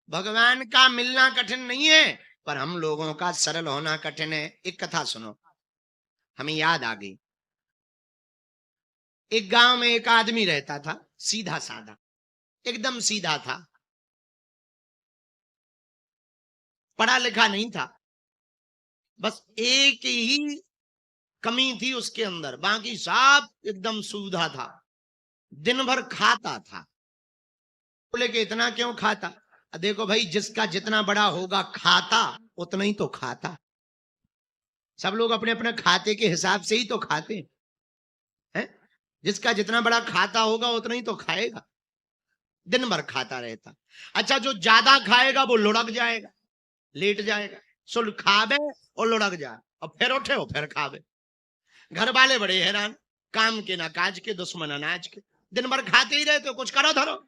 भगवान का मिलना कठिन नहीं है, पर हम लोगों का सरल होना कठिन है। एक कथा सुनो, हमें याद आ गई। एक गांव में एक आदमी रहता था, सीधा साधा, एकदम सीधा था, पढ़ा लिखा नहीं था। बस एक ही कमी थी उसके अंदर, बाकी सब एकदम सुविधा था। दिन भर खाता था। बोले कि इतना क्यों खाता? देखो भाई, जिसका जितना बड़ा होगा खाता, उतना ही तो खाता। सब लोग अपने अपने खाते के हिसाब से ही तो खाते हैं। जिसका जितना बड़ा खाता होगा उतना ही तो खाएगा। दिन भर खाता रहता। अच्छा, जो ज्यादा खाएगा वो लुढ़क जाएगा, लेट जाएगा। सुल खावे और लुढ़क जाए, और फिर उठे हो फिर खावे। घर वाले बड़े हैरान, काम के ना काज के, दुश्मन अनाज के। दिन भर खाते ही रहते हो, कुछ करो धरो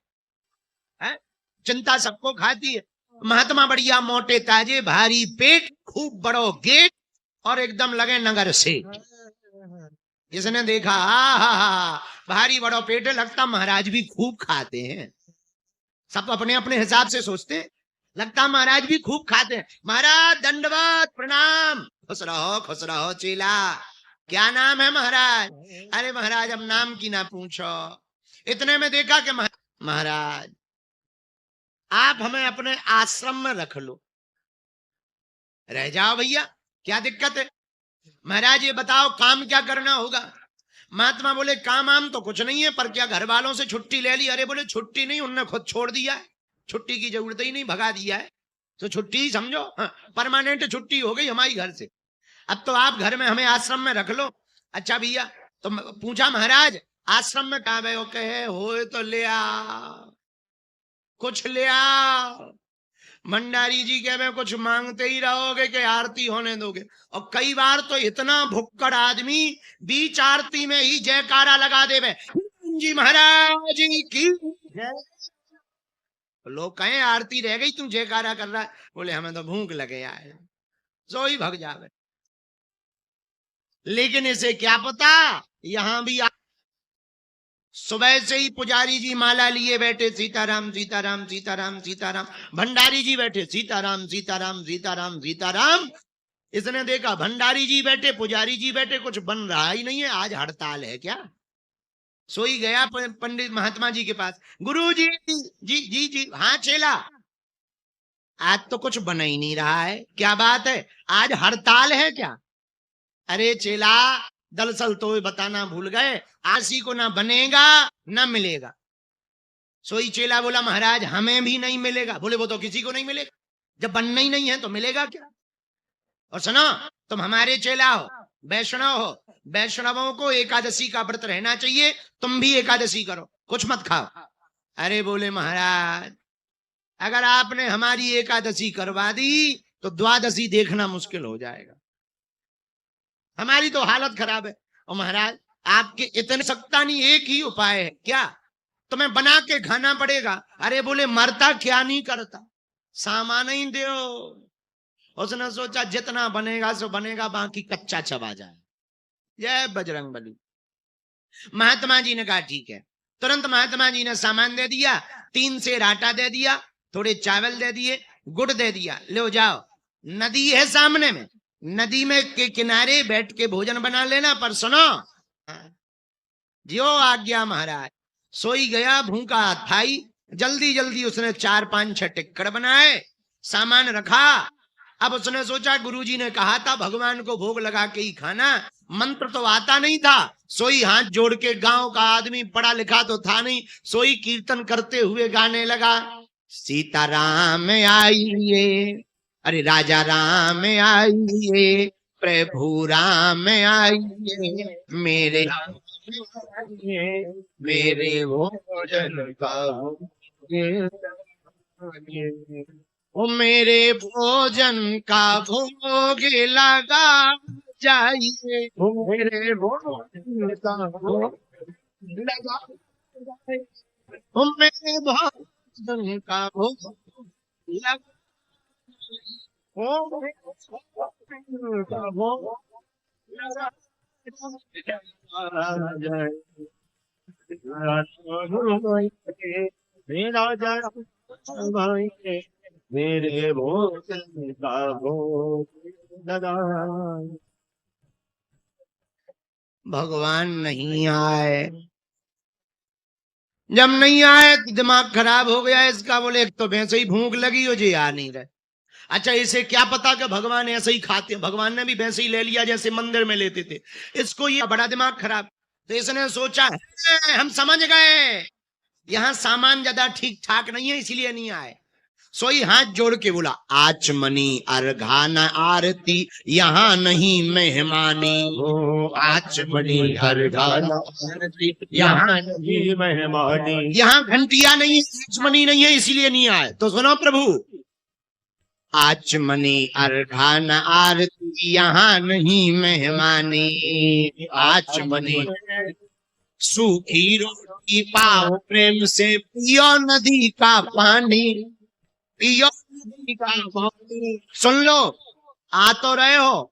है। चिंता सबको खाती है। महात्मा बढ़िया मोटे ताजे, भारी पेट, खूब बड़ो गेट, और एकदम लगे नगर से। जिसने देखा, हा, भारी बड़ो पेट है, लगता महाराज भी खूब खाते हैं। सब अपने अपने हिसाब से सोचते हैं, लगता महाराज भी खूब खाते हैं। महाराज दंडवत प्रणाम। खुश रहो चेला। क्या नाम है महाराज? अरे महाराज, अब नाम की ना पूछो। इतने में देखा कि महाराज, आप हमें अपने आश्रम में रख लो, रह जाओ भैया, क्या दिक्कत है? महाराज ये बताओ काम क्या करना होगा? महात्मा बोले काम आम तो कुछ नहीं है, पर क्या घर वालों से छुट्टी ले ली? अरे बोले छुट्टी नहीं, उनने खुद छोड़ दिया है, छुट्टी की जरूरत ही नहीं, भगा दिया है। तो छुट्टी ही समझो, हाँ, परमानेंट छुट्टी हो गई हमारी घर से। अब तो आप घर में हमें आश्रम में रख लो। अच्छा भैया, तो पूछा महाराज आश्रम में कहा गए? कहे हो तो ले आ, कुछ ले आ। भंडारी जी के में कुछ मांगते ही रहोगे कि आरती होने दोगे? और कई बार तो इतना भुक्कड़ आदमी बीच आरती में ही जयकारा लगा देवे, जी महाराज जी की जय। लोग कहें आरती रह गई, तुम जयकारा कर रहा है। बोले हमें तो भूख लगे आए, सो ही भग जावे। लेकिन इसे क्या पता, यहां भी सुबह से ही पुजारी जी माला लिए बैठे, सीताराम सीताराम सीताराम सीताराम। भंडारी जी बैठे, सीताराम सीताराम सीताराम सीताराम। इसने देखा भंडारी जी बैठे, पुजारी जी बैठे, कुछ बन रहा ही नहीं है। आज हड़ताल है क्या? सोई गया पंडित महात्मा जी के पास। गुरु जी जी जी जी, हाँ चेला, आज तो कुछ बन ही नहीं रहा है, क्या बात है? आज हड़ताल है क्या? अरे चेला, दरअसल तो बताना भूल गए, आसी को ना बनेगा ना मिलेगा। सोई चेला बोला महाराज हमें भी नहीं मिलेगा। बोले वो तो किसी को नहीं मिलेगा, जब बनना ही नहीं है तो मिलेगा क्या? और सुनो, तुम हमारे चेला हो, वैष्णव हो, वैष्णवों को एकादशी का व्रत रहना चाहिए, तुम भी एकादशी करो, कुछ मत खाओ। अरे बोले महाराज, अगर आपने हमारी एकादशी करवा दी तो द्वादशी देखना मुश्किल हो जाएगा, हमारी तो हालत खराब है। और महाराज आपके इतने सकता नहीं, एक ही उपाय है। क्या? तुम्हें बना के खाना पड़ेगा। अरे बोले मरता क्या नहीं करता, सामान ही दो। उसने सोचा जितना बनेगा सो बनेगा, बाकी कच्चा चबा जाए। जय बजरंग बली। महात्मा जी ने कहा ठीक है। तुरंत महात्मा जी ने सामान दे दिया, 3 सेर आटा दे दिया, थोड़े चावल दे दिए, गुड़ दे दिया, ले जाओ, नदी है सामने में, नदी में के किनारे बैठ के भोजन बना लेना। पर सुनो, जो आज्ञा महाराज। सोई गया भूखा थाई। जल्दी जल्दी उसने 4-5-6 टिक्कड़ बनाए, सामान रखा। अब उसने सोचा गुरुजी ने कहा था भगवान को भोग लगा के ही खाना, मंत्र तो आता नहीं था। सोई हाथ जोड़ के, गांव का आदमी, पढ़ा लिखा तो था नहीं, सोई कीर्तन करते हुए गाने लगा, सीताराम आइए, अरे राजा राम आइए, प्रभु राम आइए, मेरे मेरे भोजन का ओ मेरे भोजन का भोग लगा जाइए, मेरे भोजन का भोग लगा, ओ मेरे भोजन का भोग लगा, ओ मेरे भोजन का भोग लगा जाए। मेरा मेरे भोजन का भोग लगाए। भगवान नहीं आए। जब नहीं आए तो दिमाग खराब हो गया इसका। बोले एक तो वैसे ही भूख लगी हो जी, आ नहीं रहे। अच्छा, इसे क्या पता कि भगवान ऐसे ही खाते हैं, भगवान ने भी वैसे ही ले लिया जैसे मंदिर में लेते थे। इसको ये बड़ा दिमाग खराब। तो इसने सोचा है हम समझ गए, यहाँ सामान ज्यादा ठीक ठाक नहीं है इसलिए नहीं आए। सोई हाथ जोड़ के बोला, आचमनी अर्घाना आरती यहाँ नहीं मेहमानी। ओ आचमनी अर्घाना आरती यहाँ नहीं मेहमानी। यहाँ घंटिया नहीं है, आचमनी नहीं है इसलिए नहीं आए। तो सुनो प्रभु, आचमनी अर्घाना आरती यहाँ नहीं मेहमानी। आचमनी सूखी रोटी पाओ प्रेम से, पियो नदी का पानी, पियो नदी का पानी। सुन लो, आ तो रहे हो